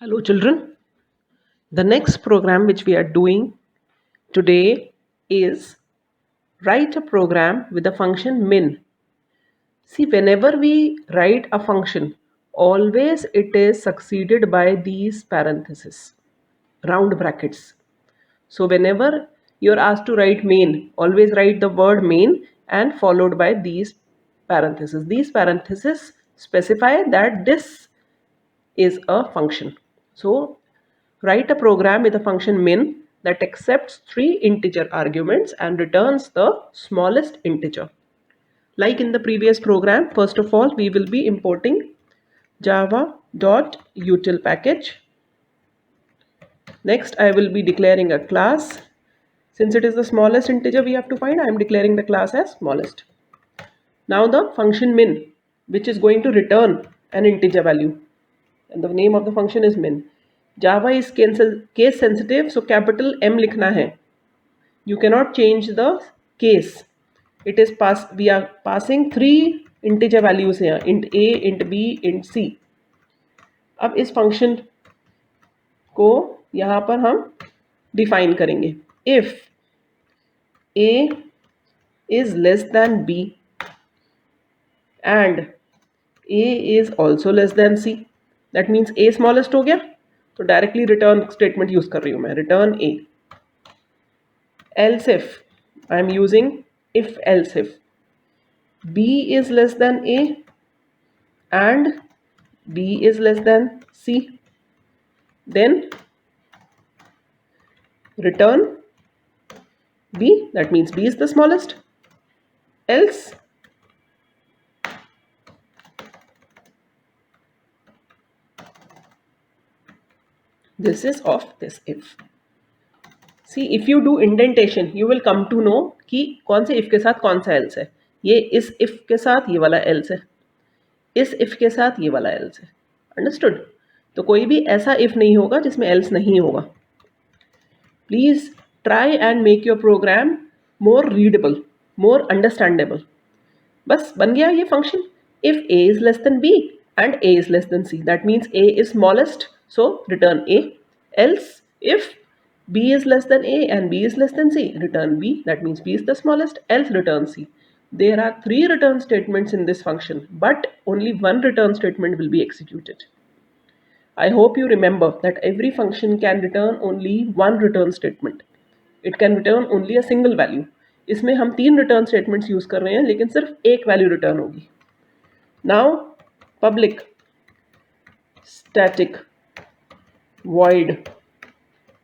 Hello, children. The next program which we are doing today is write a program with the function min. See, whenever we write a function, always it is succeeded by these parentheses, round brackets. So, whenever you're asked to write main, always write the word main and followed by these parentheses. These parentheses specify that this is a function. So write a program with a function min that accepts three integer arguments and returns the smallest integer. Like in the previous program, first of all, we will be importing java.util package. Next, I will be declaring a class. Since it is the smallest integer we have to find, I am declaring the class as smallest. Now the function min, which is going to return an integer value, and the name of the function is min. Java is case sensitive, so capital M लिखना है. You cannot change the case. It is we are passing three integer values here, int a, int b, int c. अब इस function को यहाँ पर हम define करेंगे. If a is less than b and a is also less than c, that means a smallest हो गया, तो डायरेक्टली रिटर्न स्टेटमेंट यूज कर रही हूं मैं, return a. Else if I am using if else if b is less than a and b is less than c, then return b, that means b is the smallest. Else this is of this if. See, if you do indentation, you will come to know कि कौन से if के साथ कौन सा else है. ये इस if के साथ ये वाला else है, इस if के साथ ये वाला else है. Understood? तो कोई भी ऐसा if नहीं होगा जिसमें else नहीं होगा. Please try and make your program more readable, more understandable. बस बन गया ये function. If a is less than b and a is less than c, that means a is smallest, so return a. Else if b is less than a and b is less than c, return b, that means b is the smallest, else return c. There are three return statements in this function, but only one return statement will be executed. I hope you remember that every function can return only one return statement. It can return only a single value. इसमें हम तीन return statements use कर रहे हैं, लेकिन सिर्फ एक value return होगी. Now public static void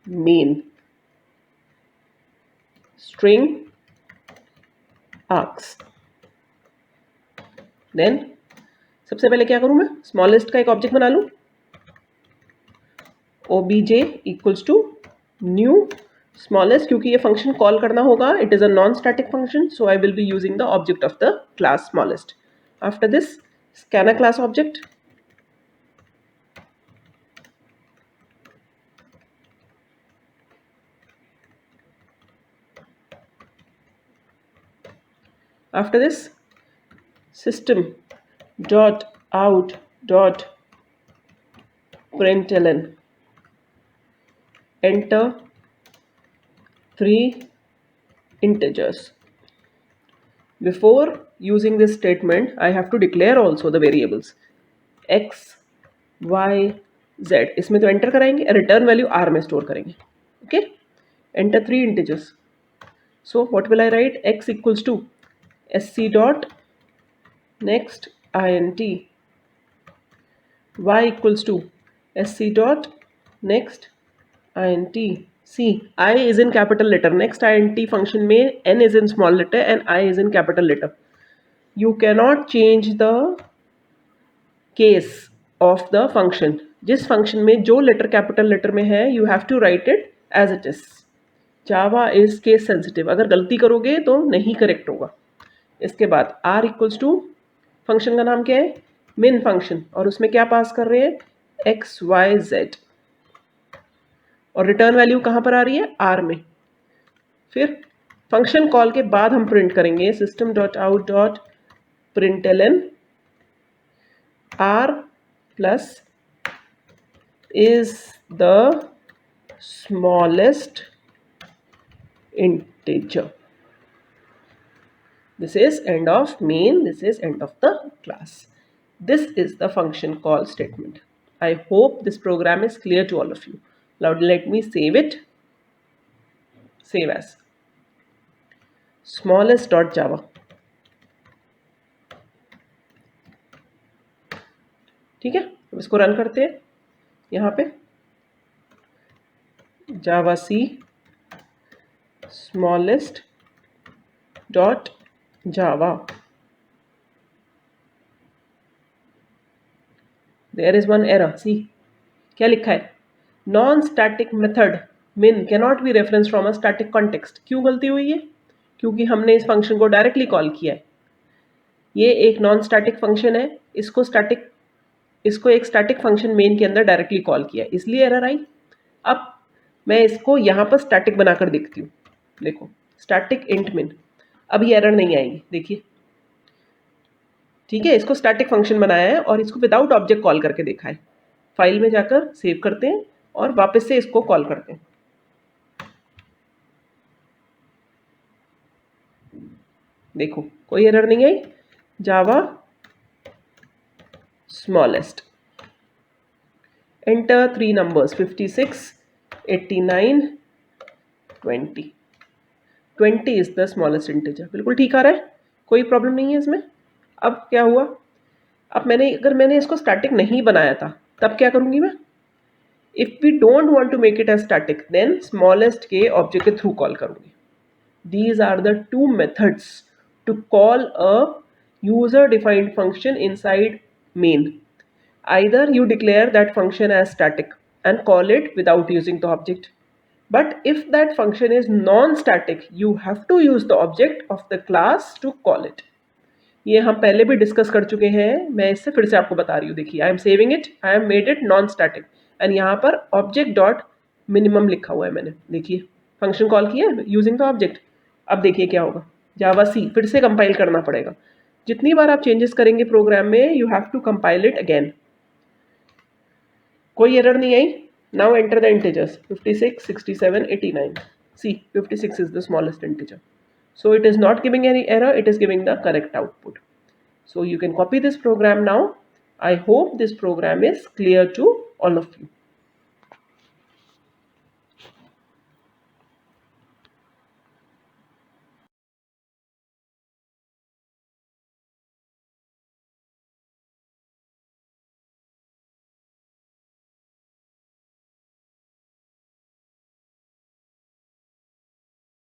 main string args. Then सबसे पहले क्या करूं मैं, smallest का एक ऑब्जेक्ट बना लूं. obj equals to new smallest, क्योंकि ये फंक्शन कॉल करना होगा, it is a non static function, so I will be using the object of the class smallest. After this, scan a class object. After this, system dot out dot println, enter three integers. Before using this statement, I have to declare also the variables x, y, z. इसमें तो enter कराएंगे, return value r में store करेंगे. Okay, enter three integers. So what will I write? X equals to sc dot next int, y equals to sc dot next int. See, I is in capital letter. Next int function में n is in small letter and I is in capital letter. You cannot change the case of the function. जिस function में जो letter capital letter में है, you have to write it as it is. Java is case sensitive. अगर गलती करोगे तो नहीं करेक्ट होगा. इसके बाद r इक्वल्स टू, फंक्शन का नाम क्या है, min फंक्शन, और उसमें क्या पास कर रहे हैं, x y z, और रिटर्न वैल्यू कहाँ पर आ रही है, r में. फिर फंक्शन कॉल के बाद हम प्रिंट करेंगे system dot out dot println r plus is the smallest integer. This is end of main, this is end of the class. This is the function call statement. I hope this program is clear to all of you. Now let me save it. Save as smallest.java. ठीक है, अब इसको run करते हैं. यहाँ पे जावा सी smallest dot java. There is one error. See, क्या लिखा है? Non static method min cannot be referenced from a static context. क्यों गलती हुई है? क्योंकि हमने इस फंक्शन को डायरेक्टली कॉल किया है. ये एक नॉन स्टैटिक फंक्शन है, इसको एक स्टैटिक फंक्शन मेन के अंदर डायरेक्टली कॉल किया है, इसलिए एरर आई. अब मैं इसको यहाँ पर स्टैटिक बनाकर देखती हूँ. देखो, स्टैटिक इंट min. अब ये एरर नहीं आएगी. देखिए, ठीक है, इसको स्टैटिक फंक्शन बनाया है और इसको विदाउट ऑब्जेक्ट कॉल करके देखा है. फाइल में जाकर सेव करते हैं और वापस से इसको कॉल करते हैं. देखो, कोई एरर नहीं आई. Java smallest, enter 3 numbers 56, 89, 20. 20 is the smallest integer. बिल्कुल ठीक आ रहा है, कोई प्रॉब्लम नहीं है इसमें. अब क्या हुआ? अब अगर मैंने इसको स्टैटिक नहीं बनाया था, तब क्या करूंगी मैं? If we don't want to make it as static, then smallest के ऑब्जेक्ट के थ्रू कॉल करूंगी. These are the two methods to call a user defined function inside main. Either you declare that function as static and call it without using the object. But if that function is non-static, you have to use the object of the class to call it. ये हम पहले भी discuss कर चुके हैं, मैं इससे फिर से आपको बता रही हूँ. देखिए, I am saving it, I am made it non static and यहाँ पर ऑब्जेक्ट डॉट मिनिमम लिखा हुआ है मैंने. देखिए, फंक्शन कॉल किया यूजिंग द ऑब्जेक्ट. अब देखिए क्या होगा. जावा सी फिर से कंपाइल करना पड़ेगा. जितनी बार आप चेंजेस करेंगे प्रोग्राम में, you have to compile it again. कोई एरर नहीं आई. Now enter the integers 56, 67, 89. See 56 is the smallest integer. So it is not giving any error, it is giving the correct output. So you can copy this program now. I hope this program is clear to all of you.